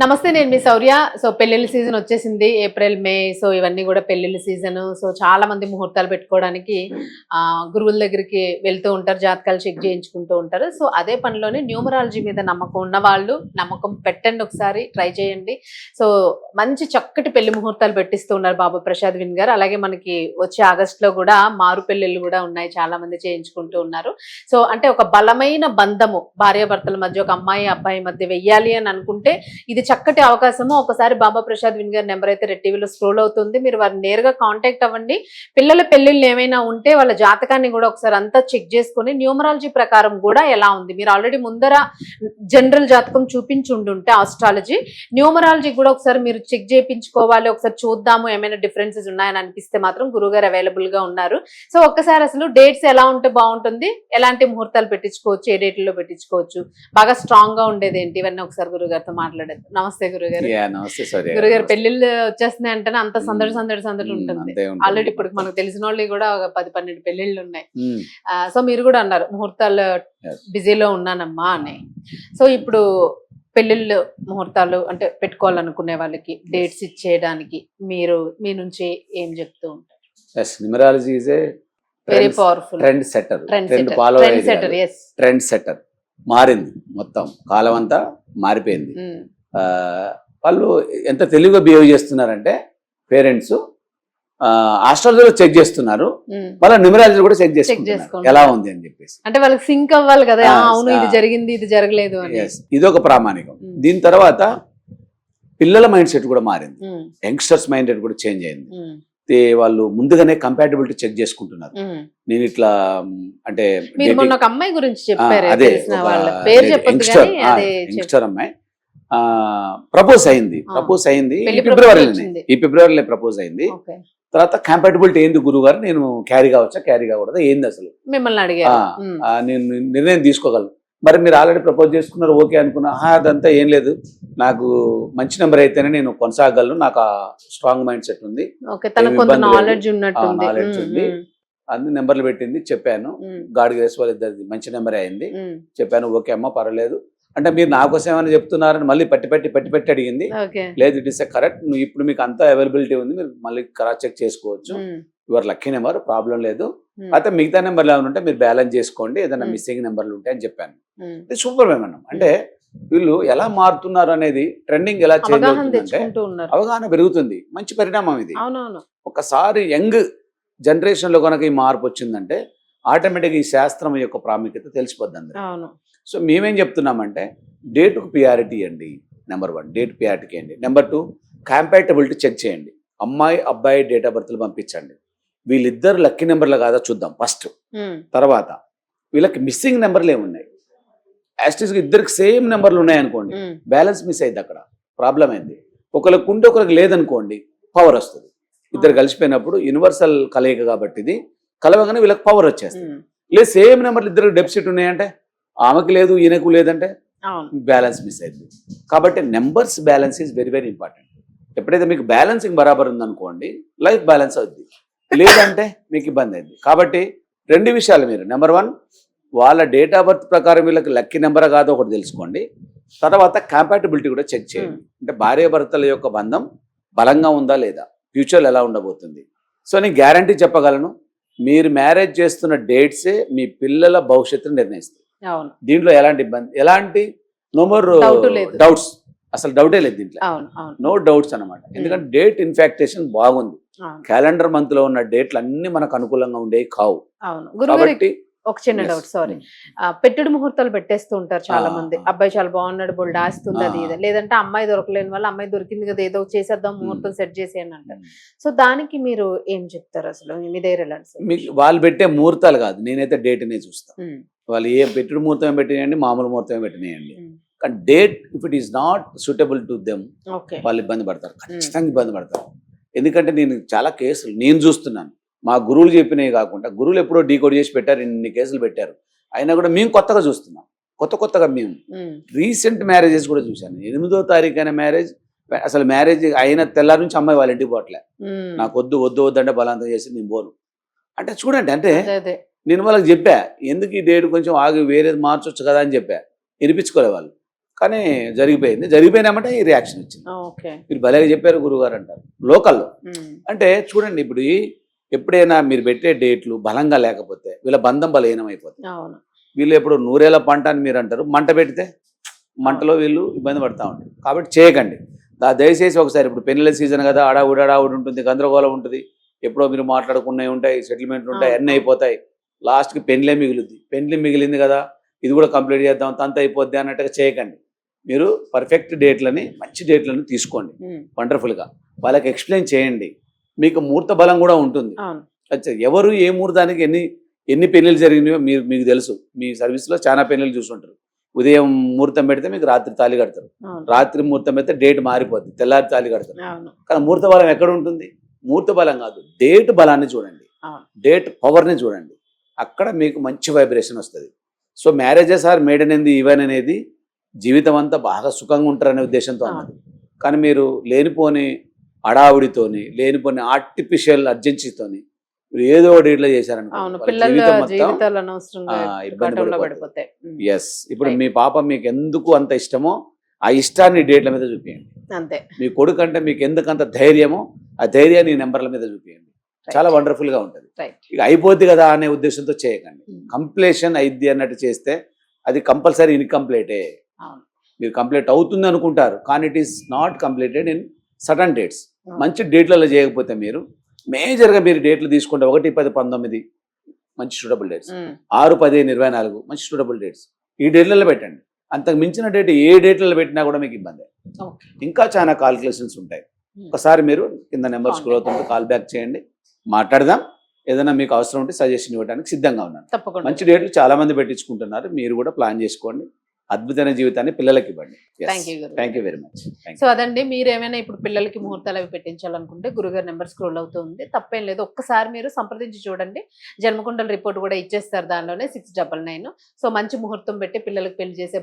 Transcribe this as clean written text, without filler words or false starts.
నమస్తే నేను మీ శౌర్య. సో పెళ్లిళ్ళ సీజన్ వచ్చేసింది. ఏప్రిల్ మే సో ఇవన్నీ కూడా పెళ్లిళ్ళ సీజన్. సో చాలా మంది ముహూర్తాలు పెట్టుకోవడానికి గురువుల దగ్గరికి వెళ్తూ ఉంటారు, జాతకాలు చెక్ చేయించుకుంటూ ఉంటారు. సో అదే పనిలోనే న్యూమరాలజీ మీద నమ్మకం ఉన్న వాళ్ళు నమ్మకం పెట్టండి, ఒకసారి ట్రై చేయండి. సో మంచి చక్కటి పెళ్లి ముహూర్తాలు పెట్టిస్తూ ఉన్నారు బాబా ప్రసాద్ విన్ గారు. అలాగే మనకి వచ్చే ఆగస్టులో కూడా మారు పెళ్లిళ్ళు కూడా ఉన్నాయి, చాలా మంది చేయించుకుంటూ ఉన్నారు. సో అంటే ఒక బలమైన బంధము భార్యాభర్తల మధ్య, ఒక అమ్మాయి అబ్బాయి మధ్య వెయ్యాలి అని అనుకుంటే ఇది చక్కటి అవకాశము. ఒకసారి బాబా ప్రసాద్ విన్ గారి నెంబర్ అయితే రెడ్ టీవీలో స్క్రోల్ అవుతుంది, మీరు వారిని నేరుగా కాంటాక్ట్ అవ్వండి. పిల్లల పెళ్లిళ్ళు ఏమైనా ఉంటే వాళ్ళ జాతకాన్ని కూడా ఒకసారి అంతా చెక్ చేసుకుని న్యూమరాలజీ ప్రకారం కూడా ఎలా ఉంది, మీరు ఆల్రెడీ ముందర జనరల్ జాతకం చూపించుంటుంటే ఆస్ట్రాలజీ, న్యూమరాలజీ కూడా ఒకసారి మీరు చెక్ చేయించుకోవాలి, ఒకసారి చూద్దాము ఏమైనా డిఫరెన్సెస్ ఉన్నాయని అనిపిస్తే మాత్రం గురుగారు అవైలబుల్ గా ఉన్నారు. సో ఒక్కసారి అసలు డేట్స్ ఎలా ఉంటే బాగుంటుంది, ఎలాంటి ముహూర్తాలు పెట్టించుకోవచ్చు, ఏ డేట్లలో పెట్టించుకోవచ్చు, బాగా స్ట్రాంగ్ గా ఉండేది ఏంటి, ఇవన్నీ ఒకసారి గురుగారితో మాట్లాడేది. నమస్తే గురుగారు. గురుగారు పెళ్లిళ్ళు వచ్చేస్తున్నాయి అంటే అంత సందడి సందడి సందడి ఉంటుంది. ఆల్రెడీ ఇప్పుడు మనకు తెలిసిన వాళ్ళు కూడా ఒక 10-12 పెళ్లిళ్ళు ఉన్నాయి. సో మీరు కూడా అన్నారు ముహూర్తాలు బిజీలో ఉన్నానమ్మా అని. సో ఇప్పుడు పెళ్లిళ్ళు ముహూర్తాలు అంటే పెట్టుకోవాలనుకునే వాళ్ళకి డేట్స్ ఇచ్చేయడానికి మీరు మీ నుంచి ఏం చెప్తూ ఉంటారు? Numerology is a very powerful trend setter. Trend setter మారింది, మొత్తం కాలం అంతా మారిపోయింది. వాళ్ళు ఎంత తెలివిగా బిహేవ్ చేస్తున్నారంటే పేరెంట్స్ ఆస్ట్రాలజీలో చెక్ చేస్తున్నారు, వాళ్ళ న్యూమరాలజీ కూడా చెక్ చేసుకుంటున్నారు ఎలా ఉంది అని చెప్పేసి. అంటే వాళ్ళకి సింక్ అవ్వాలి కదా, అవును ఇది జరిగింది ఇది జరగలేదు అని. ఇది ఒక ప్రామాణికం. దీని తర్వాత పిల్లల మైండ్ సెట్ కూడా మారింది, యంగ్స్టర్స్ మైండ్ సెట్ కూడా చేంజ్ అయింది. వాళ్ళు ముందుగానే కంపాటబిలిటీ చెక్ చేసుకుంటున్నారు. నేను ఇట్లా అంటే అమ్మాయి గురించి చెప్పారు, అదే యంగ్స్టర్ అమ్మాయి ప్రపోజ్ అయింది ఈ ఫిబ్రవరిలో ప్రపోజ్ అయింది. తర్వాత కంపాటబిలిటీ ఏంది గురువు గారు, నేను క్యారీ కావచ్చా క్యారీ కాకూడదా ఏంది అసలు మిమ్మల్ని అడిగారు, నేను నిర్ణయం తీసుకోగలను. మరి మీరు ఆల్రెడీ ప్రపోజ్ చేసుకున్నారు, ఓకే అనుకున్నా, అదంతా ఏం లేదు, నాకు మంచి నెంబర్ అయితేనే నేను కొనసాగలను, నాకు ఆ స్ట్రాంగ్ మైండ్ సెట్ ఉంది, నాలెడ్జ్ ఉంది. అన్ని నెంబర్లు పెట్టింది, చెప్పాను. గాడి గ్రేస్ వాళ్ళ ఇద్దరిది మంచి నెంబర్ అయింది, చెప్పాను. ఓకే అమ్మ పర్వాలేదు అంటే మీరు నా కోసం ఏమైనా చెప్తున్నారని మళ్ళీ పట్టి అడిగింది. లేదు, ఇట్ ఇస్ కరెక్ట్, నువ్వు ఇప్పుడు మీకు అంతా అవైలబిలిటీ ఉంది, మీరు మళ్ళీ క్రాస్ చెక్ చేసుకోవచ్చు, యువర్ లక్కీ నెంబర్, ప్రాబ్లం లేదు. అయితే మిగతా నెంబర్లు ఏమైనా ఉంటే మీరు బ్యాలెన్స్ చేసుకోండి, ఏదైనా మిస్సింగ్ నెంబర్లు ఉంటాయి అని చెప్పాను. ఇది సూపర్ మేమన్నాం. అంటే వీళ్ళు ఎలా మారుతున్నారు అనేది, ట్రెండింగ్ ఎలా చేంజ్ అవుతుందంటే అవగాహన పెరుగుతుంది, మంచి పరిణామం ఇది. ఒకసారి యంగ్ జనరేషన్ లో కనుక ఈ మార్పు వచ్చిందంటే ఆటోమేటిక్గా ఈ శాస్త్రం యొక్క ప్రాముఖ్యత తెలిసిపోద్ది అందరూ. సో మేమేం చెప్తున్నామంటే డేట్కు పియారిటీ అండి, నెంబర్ 1 డేట్ పియారిటీ అండి. నెంబర్ 2 కంపాటబిలిటీ చెక్ చేయండి, అమ్మాయి అబ్బాయి డేట్ ఆఫ్ బర్త్లు పంపించండి, వీళ్ళిద్దరు లక్కీ నెంబర్లు కాదా చూద్దాం ఫస్ట్. తర్వాత వీళ్ళకి మిస్సింగ్ నెంబర్లు ఏమున్నాయి, యాస్టిస్గా ఇద్దరికి సేమ్ నెంబర్లు ఉన్నాయనుకోండి, బ్యాలెన్స్ మిస్ అయింది, అక్కడ ప్రాబ్లం అయింది. ఒకరికి ఉంటే ఒకరికి లేదనుకోండి, పవర్ వస్తుంది. ఇద్దరు కలిసిపోయినప్పుడు యూనివర్సల్ కలయిక కాబట్టి ఇది కలవగానే వీళ్ళకి పవర్ వచ్చేస్తుంది. లేదు సేమ్ నెంబర్లు ఇద్దరికి డెఫిసిట్ ఉన్నాయంటే, ఆమెకు లేదు ఈయనకు లేదంటే బ్యాలెన్స్ మిస్ అయింది. కాబట్టి numbers balance is very very important. ఎప్పుడైతే మీకు బ్యాలెన్సింగ్ బరాబర్ ఉందనుకోండి, లైఫ్ బ్యాలెన్స్ అవుద్ది, లేదంటే మీకు ఇబ్బంది అయింది. కాబట్టి 2 విషయాలు, మీరు నెంబర్ 1 వాళ్ళ డేట్ ఆఫ్ బర్త్ ప్రకారం వీళ్ళకి లక్కీ నెంబర్ కాదో ఒకటి తెలుసుకోండి. తర్వాత కంపాటబిలిటీ కూడా చెక్ చేయండి, అంటే భార్యాభర్తల యొక్క బంధం బలంగా ఉందా లేదా, ఫ్యూచర్లో ఎలా ఉండబోతుంది. సో నేను గ్యారంటీ చెప్పగలను, మీరు మ్యారేజ్ చేస్తున్న డేట్సే మీ పిల్లల భవిష్యత్తును నిర్ణయిస్తాయి. దీంట్లో ఎలాంటి ఇబ్బంది, ఎలాంటి నో మోర్ డౌట్స్, అసలు డౌటే లేదు దీంట్లో, నో డౌట్స్ అనమాట. ఎందుకంటే డేట్ ఇన్ఫాక్టేషన్ బాగుంది, క్యాలెండర్ మంత్ లో ఉన్న డేట్లు అన్ని మనకు అనుకూలంగా ఉండేవి కావు. కాబట్టి ఒక చిన్న డౌట్, సారీ, పెట్టుడు ముహూర్తాలు పెట్టేస్తూ ఉంటారు చాలా మంది, అబ్బాయి చాలా బాగున్నాడు బోల్డ్ ఆస్తుంది అది ఇది, లేదంటే అమ్మాయి దొరకలేని వల్ల అమ్మాయి దొరికింది కదా ఏదో చేసేద్దాం ముహూర్తం సెట్ చేసేయని అంటారు. సో దానికి మీరు ఏం చెప్తారు అసలు, మీ దగ్గర ఎలా? వాళ్ళు పెట్టే ముహూర్తాలు కాదు, నేనైతే డేట్ నే చూస్తాను. వాళ్ళు ఏ పెట్టుడు ముహూర్తం పెట్టినాయండి, మామూలు ముహూర్తం పెట్టినాయండి, కానీ date if it is not suitable to them వాళ్ళు ఇబ్బంది పడతారు, ఖచ్చితంగా ఇబ్బంది పడతారు. ఎందుకంటే నేను చాలా కేసులు నేను చూస్తున్నాను, మా గురువులు చెప్పినవి కాకుండా గురువులు ఎప్పుడో డీకోడ్ చేసి పెట్టారు, ఇన్ని కేసులు పెట్టారు, అయినా కూడా మేము కొత్తగా చూస్తున్నాం, కొత్తగా మేము రీసెంట్ మ్యారేజెస్ కూడా చూశాను. 8వ తారీఖు అయిన మ్యారేజ్, అసలు మ్యారేజ్ అయిన తెల్లారి నుంచి అమ్మాయి వాళ్ళ ఇంటికి పోవట్లే, నాకు వద్దు అంటే బలవంతం చేసి నేను పోను అంటే. చూడండి, అంటే నేను వాళ్ళకి చెప్పా, ఎందుకు ఈ డేట్ కొంచెం ఆగి వేరేది మార్చొచ్చు కదా అని చెప్పా, వినిపించుకోలే వాళ్ళు. కానీ జరిగిపోయినామంటే ఈ రియాక్షన్ వచ్చింది. ఓకే. మీరు భలేగా చెప్పారు గురుగారు అంటారు లోకల్లో. అంటే చూడండి, ఇప్పుడు ఎప్పుడైనా మీరు పెట్టే డేట్లు బలంగా లేకపోతే వీళ్ళ బంధం బలహీనమైపోతుంది. అవును. వీళ్ళు ఎప్పుడు నూరేళ్ల పంట అని మీరు అంటారు, మంట పెడితే మంటలో వీళ్ళు ఇబ్బంది పడతా ఉంటారు. కాబట్టి చేయకండి. దయచేసి ఒకసారి, ఇప్పుడు పెళ్ళిళ్ళ సీజన్ కదా, అడావుడి ఉంటుంది, గందరగోళం ఉంటుంది, ఎప్పుడో మీరు మాట్లాడుకున్నవి ఉంటాయి, సెటిల్మెంట్లు ఉంటాయి, అన్నీ అయిపోతాయి. లాస్ట్కి పెళ్ళే మిగులుద్ది. పెళ్ళి మిగిలింది కదా, ఇది కూడా కంప్లీట్ చేద్దాం, తంత అయిపోద్ది అన్నట్టుగా చేయకండి. మీరు పర్ఫెక్ట్ డేట్లని, మంచి డేట్లను తీసుకోండి, వండర్ఫుల్గా వాళ్ళకి ఎక్స్ప్లెయిన్ చేయండి. మీకు ముహూర్త బలం కూడా ఉంటుంది. ఎవరు ఏ ముహూర్తానికి ఎన్ని పెళ్ళిళ్ళు జరిగినాయో మీకు తెలుసు. మీ సర్వీస్లో చాలా పెళ్ళిళ్ళు చూసుంటారు. ఉదయం ముహూర్తం పెడితే మీకు రాత్రి తాళి కడతారు, రాత్రి ముహూర్తం పెడితే డేట్ మారిపోద్ది, తెల్లారి తాళి కడతారు. కానీ ముహూర్త బలం ఎక్కడ ఉంటుంది? ముహూర్త బలం కాదు, డేట్ బలాన్ని చూడండి, డేట్ పవర్ని చూడండి. అక్కడ మీకు మంచి వైబ్రేషన్ వస్తుంది. So marriages are made in the heaven అనేది జీవితం అంతా బాగా సుఖంగా ఉంటారనే ఉద్దేశంతో అన్నది. కానీ మీరు లేనిపోని అడావుడితోని, లేనిపోని ఆర్టిఫిషియల్ అర్జెన్సీతోని మీరు ఏదో డేట్లో చేశారనుకో, ఇబ్బంది పడిపోతాయి. ఎస్, ఇప్పుడు మీ పాప మీకు ఎందుకు అంత ఇష్టమో ఆ ఇష్టాన్ని డేట్ల మీద చూపించండి. అంతే. మీ కొడుకు అంటే మీకు ఎందుకు అంత ధైర్యమో ఆ ధైర్యాన్ని నెంబర్ల మీద చూపించండి. చాలా వండర్ఫుల్ గా ఉంటుంది. ఇక అయిపోద్ది కదా అనే ఉద్దేశంతో చేయకండి. కంప్లీషన్ అయిద్ది అన్నట్టు చేస్తే అది కంపల్సరీ ఇన్కంప్లీటే. మీరు కంప్లీట్ అవుతుంది అనుకుంటారు, కానీ it is not completed in sudden dates. మంచి డేట్లలో చేయకపోతే మీరు మేజర్గా మీరు డేట్లు తీసుకుంటే 1, 10, 19 మంచి సూటబుల్ డేట్స్, 6, 15, 24 మంచి సూటబుల్ డేట్స్. ఈ డేట్లలో పెట్టండి. అంతకు మించిన డేట్ ఏ డేట్లలో పెట్టినా కూడా మీకు ఇబ్బంది. ఇంకా చాలా కాల్కులేషన్స్ ఉంటాయి. ఒకసారి మీరు కింద నెంబర్ స్క్రోల్ అవుతుంటే కాల్ బ్యాక్ చేయండి, మాట్లాడదాం. ఏదైనా మీకు అవసరం ఉంటే సజెషన్ ఇవ్వడానికి సిద్ధంగా ఉన్నాను. తప్పకుండా. మంచి డేట్లు చాలా మంది పెట్టించుకుంటున్నారు, మీరు కూడా ప్లాన్ చేసుకోండి. అద్భుతమైన జీవితాన్ని పిల్లలకి ఇవ్వండి. Thank you very much. So అదండి, మీరు ఏమైనా ఇప్పుడు పిల్లలకి ముహూర్తాలు అవి పెట్టించాలనుకుంటే గురుగారు నెంబర్ స్క్రోల్ అవుతుంది, తప్పేం లేదు. ఒక్కసారి మీరు సంప్రదించి చూడండి. జన్మకుండల రిపోర్ట్ కూడా ఇచ్చేస్తారు దానిలోనే 699. సో మంచి ముహూర్తం పెట్టి పిల్లలకి పెళ్లి చేసే